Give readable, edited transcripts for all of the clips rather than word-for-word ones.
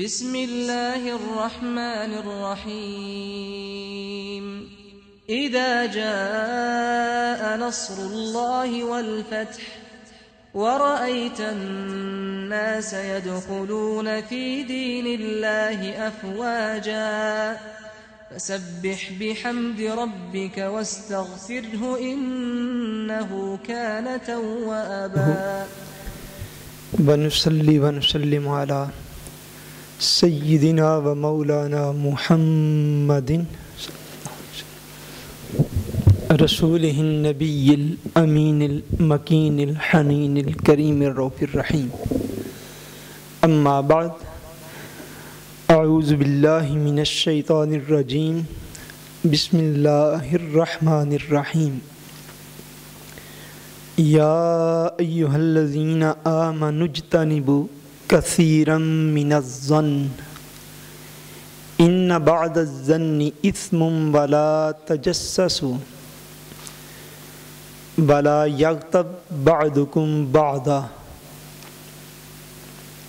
بسم الله الرحمن الرحيم إذا جاء نصر الله والفتح ورأيت الناس يدخلون في دين الله أفواجا فسبح بحمد ربك واستغفره إنه كان توابا ونصلي ونسلم على سيدنا ومولانا محمد رسوله النبي الأمين المكين الحنين الكريم الرؤوف الرحيم أما بعد أعوذ بالله من الشيطان الرجيم بسم الله الرحمن الرحيم يا أيها الذين آمنوا اجتنبوا كثيرا من الظن إن بعض الظن إثم ولا تجسسوا ولا يغتب بعضكم بعضا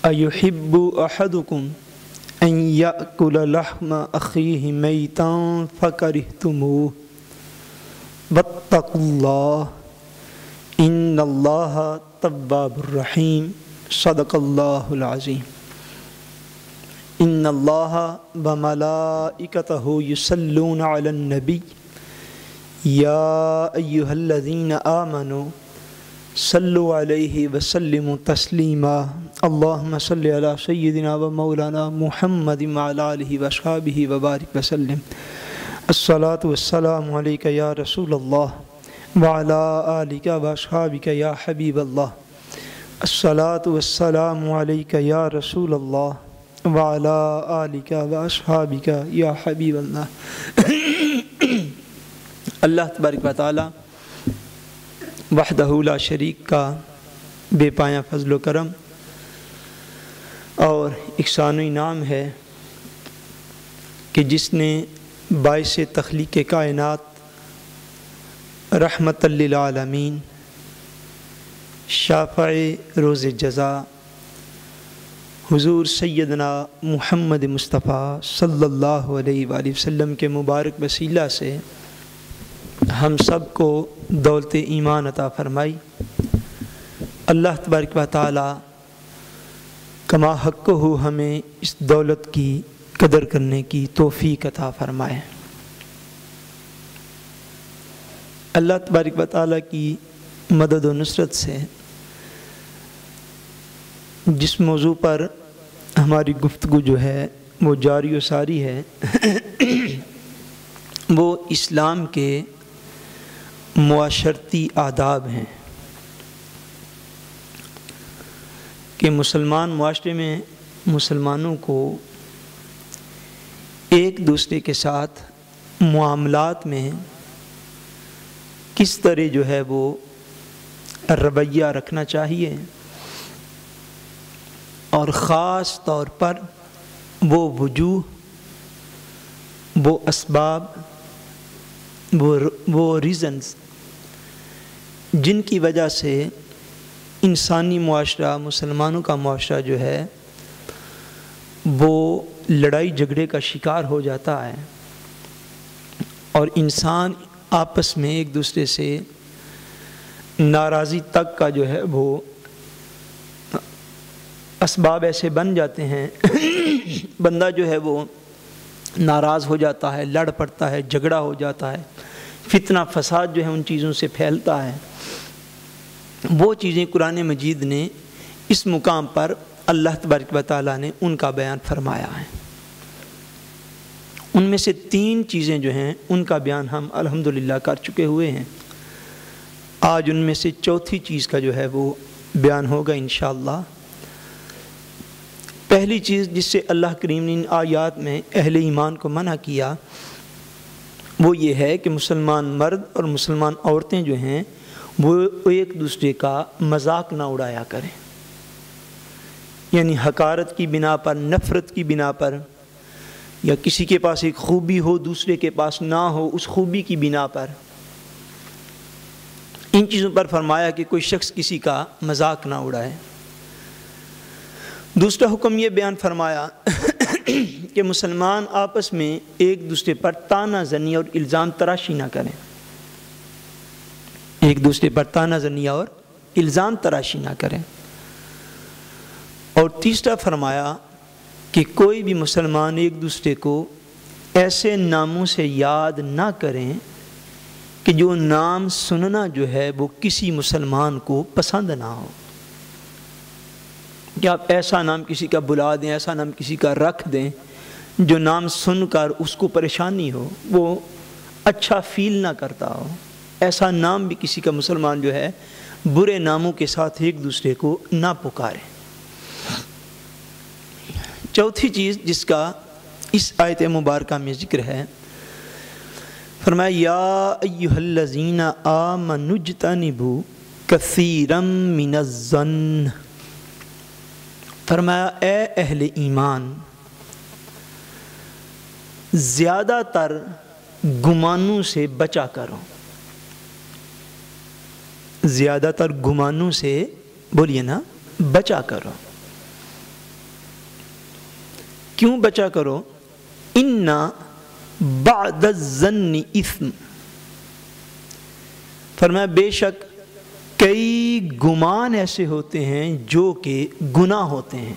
أيحب أحدكم أن يأكل لحم أخيه ميتا فكرهتموه واتقوا الله إن الله تواب الرحيم صدق الله العظيم إن الله وملائكته يصلون على النبي يا أيها الذين آمنوا صلوا عليه وسلموا تسليما اللهم صل على سيدنا ومولانا محمد وعلى آله وأصحابه وبارك وسلم الصلاة والسلام عليك يا رسول الله وعلى آلك وأصحابك يا حبيب الله الصلاة والسلام عليك يا رسول الله وعلى آلك وأصحابك يا حبيب الله اللہ تبارک و تعالی وحدہ لا شریک کا بے پایاں فضل و کرم اور احسان و انعام ہے کہ جس نے باعث تخلیق کائنات رحمت للعالمین شافع روز جزا حضور سیدنا محمد مصطفیٰ صلی اللہ علیہ وآلہ وسلم کے مبارک وسیلہ سے ہم سب کو دولت ایمان عطا فرمائی۔ اللہ تبارک و تعالی کما حق ہو ہمیں اس دولت کی قدر کرنے کی توفیق عطا فرمائے۔ اللہ تبارک و تعالی کی مدد و نصرت سے جس موضوع پر ہماری گفتگو جو ہے وہ جاری و ساری ہے وہ اسلام کے معاشرتی آداب ہیں کہ مسلمان معاشرے میں مسلمانوں کو ایک دوسرے کے ساتھ معاملات میں کس طرح جو ہے وہ رویہ رکھنا چاہیے، اور خاص طور پر وہ وجوہ، وہ اسباب، وہ ریزنز جن کی وجہ سے انسانی معاشرہ، مسلمانوں کا معاشرہ جو ہے وہ لڑائی جھگڑے کا شکار ہو جاتا ہے، اور انسان آپس میں ایک دوسرے سے ناراضی تک کا جو ہے وہ اسباب ایسے بن جاتے ہیں بندہ جو ہے وہ ناراض ہو جاتا ہے، لڑ پڑتا ہے، جھگڑا ہو جاتا ہے، فتنہ فساد جو ہے ان چیزوں سے پھیلتا ہے۔ وہ چیزیں قرآن مجید نے اس مقام پر اللہ تبارک و تعالیٰ نے ان کا بیان فرمایا ہے۔ ان میں سے 3 چیزیں جو ہیں ان کا بیان ہم الحمدللہ کر چکے ہوئے ہیں۔ آج ان میں سے چوتھی چیز کا جو ہے وہ بیان ہوگا انشاءاللہ۔ پہلی چیز جس سے اللہ کریم نے ان آیات میں اہل ایمان کو منع کیا وہ یہ ہے کہ مسلمان مرد اور مسلمان عورتیں جو ہیں وہ ایک دوسرے کا مذاق نہ اڑایا کریں، یعنی حقارت کی بنا پر، نفرت کی بنا پر، یا کسی کے پاس ایک خوبی ہو دوسرے کے پاس نہ ہو اس خوبی کی بنا پر، ان چیزوں پر فرمایا کہ کوئی شخص کسی کا مذاق نہ اڑائے۔ دوسرا حکم یہ بیان فرمایا کہ مسلمان آپس میں ایک دوسرے پر تانا زنی اور الزام تراشی نہ کریں، ایک دوسرے پر تانا زنی اور الزام تراشی نہ کریں۔ اور تیسرا فرمایا کہ کوئی بھی مسلمان ایک دوسرے کو ایسے ناموں سے یاد نہ کریں کہ جو نام سننا جو ہے وہ کسی مسلمان کو پسند نہ ہو، کہ آپ ایسا نام کسی کا بلا دیں، ایسا نام کسی کا رکھ دیں جو نام سن کر اس کو پریشانی ہو، وہ اچھا فیل نہ کرتا ہو۔ ایسا نام بھی کسی کا مسلمان جو ہے برے ناموں کے ساتھ ایک دوسرے کو نہ پکارے۔ چوتھی چیز جس کا اس آیت مبارکہ میں ذکر ہے، فرمایا یا ایھا الذین آمنوا اجتنبوا کثیرا من الظن، فرمایا اے اہل ایمان زیادہ تر گمانوں سے بچا کرو، زیادہ تر گمانوں سے بولیے نا بچا کرو۔ کیوں بچا کرو؟ ان بعد الظن اثم، فرمایا بے شک کئی گمان ایسے ہوتے ہیں جو کہ گناہ ہوتے ہیں،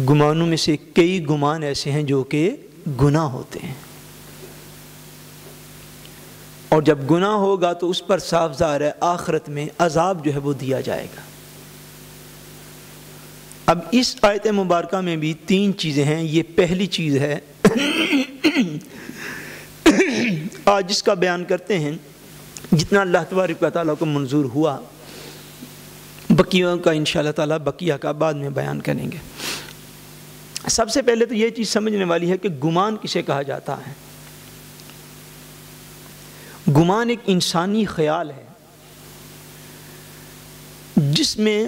گمانوں میں سے کئی گمان ایسے ہیں جو کہ گناہ ہوتے ہیں، اور جب گناہ ہوگا تو اس پر صاف ظاہر ہے آخرت میں عذاب جو ہے وہ دیا جائے گا۔ اب اس آیت مبارکہ میں بھی تین چیزیں ہیں۔ یہ پہلی چیز ہے آج جس کا بیان کرتے ہیں، جتنا اللہ تبارک و تعالیٰ کو منظور ہوا، بقیوں کا انشاءاللہ تعالیٰ بقیہ کا بعد میں بیان کریں گے۔ سب سے پہلے تو یہ چیز سمجھنے والی ہے کہ گمان کسے کہا جاتا ہے۔ گمان ایک انسانی خیال ہے جس میں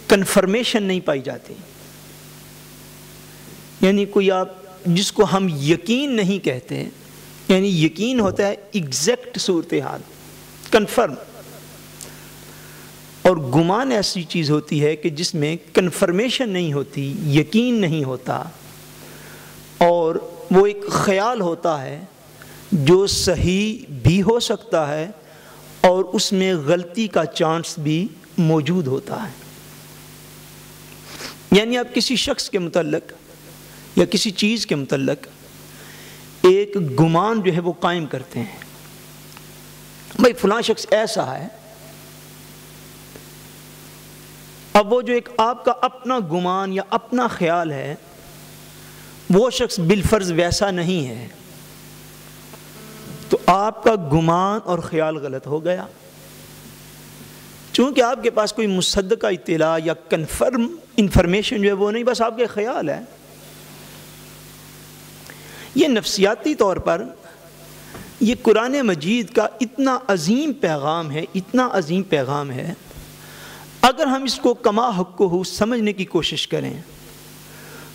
کنفرمیشن نہیں پائی جاتی، یعنی کوئی آپ جس کو ہم یقین نہیں کہتے، یعنی یقین ہوتا ہے ایگزیکٹ صورتحال، کنفرم، اور گمان ایسی چیز ہوتی ہے کہ جس میں کنفرمیشن نہیں ہوتی، یقین نہیں ہوتا، اور وہ ایک خیال ہوتا ہے جو صحیح بھی ہو سکتا ہے اور اس میں غلطی کا چانس بھی موجود ہوتا ہے۔ یعنی آپ کسی شخص کے متعلق یا کسی چیز کے متعلق ایک گمان جو ہے وہ قائم کرتے ہیں، بھائی فلاں شخص ایسا ہے۔ اب وہ جو ایک آپ کا اپنا گمان یا اپنا خیال ہے، وہ شخص بالفرض ویسا نہیں ہے، تو آپ کا گمان اور خیال غلط ہو گیا، چونکہ آپ کے پاس کوئی مصدقہ اطلاع یا کنفرم انفارمیشن جو ہے وہ نہیں، بس آپ کے خیال ہے۔ یہ نفسیاتی طور پر یہ قرآن مجید کا اتنا عظیم پیغام ہے، اتنا عظیم پیغام ہے، اگر ہم اس کو کما حق کو سمجھنے کی کوشش کریں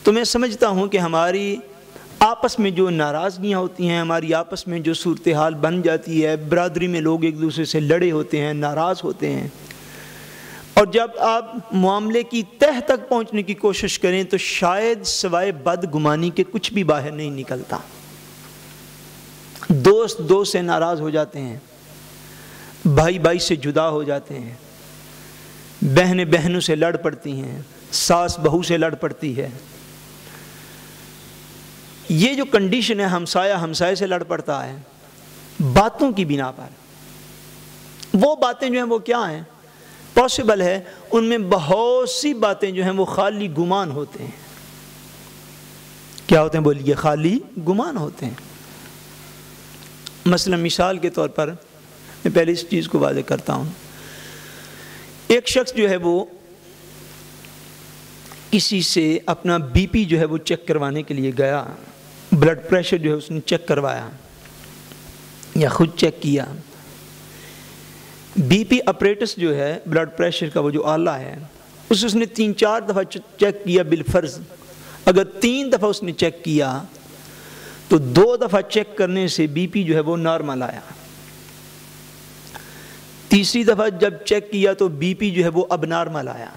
تو میں سمجھتا ہوں کہ ہماری آپس میں جو ناراضگیاں ہوتی ہیں، ہماری آپس میں جو صورتحال بن جاتی ہے، برادری میں لوگ ایک دوسرے سے لڑے ہوتے ہیں، ناراض ہوتے ہیں، اور جب آپ معاملے کی تہ تک پہنچنے کی کوشش کریں تو شاید سوائے بدگمانی کے کچھ بھی باہر نہیں نکلتا۔ دوست دوست سے ناراض ہو جاتے ہیں، بھائی بھائی سے جدا ہو جاتے ہیں، بہنیں بہنوں سے لڑ پڑتی ہیں، ساس بہو سے لڑ پڑتی ہے۔ یہ جو کنڈیشن ہے، ہمسایہ ہمسائے سے لڑ پڑتا ہے باتوں کی بنا پر۔ وہ باتیں جو ہیں وہ کیا ہیں؟ پاسبل ہے ان میں بہت سی باتیں جو ہیں وہ خالی گمان ہوتے ہیں۔ کیا ہوتے ہیں بولیے؟ خالی گمان ہوتے ہیں۔ مثلا مثال کے طور پر میں پہلے اس چیز کو واضح کرتا ہوں۔ ایک شخص جو ہے وہ کسی سے اپنا بی پی جو ہے وہ چیک کروانے کے لیے گیا، بلڈ پریشر جو ہے اس نے چیک کروایا یا خود چیک کیا۔ بی پی اپریٹس جو ہے بلڈ پریشر کا وہ جو آلہ ہے، اس نے 3-4 دفعہ چیک کیا بالفرض۔ اگر 3 دفعہ اس نے چیک کیا تو 2 دفعہ چیک کرنے سے بی پی جو ہے وہ نارمل آیا، تیسری دفعہ جب چیک کیا تو بی پی جو ہے وہ اب نارمل آیا۔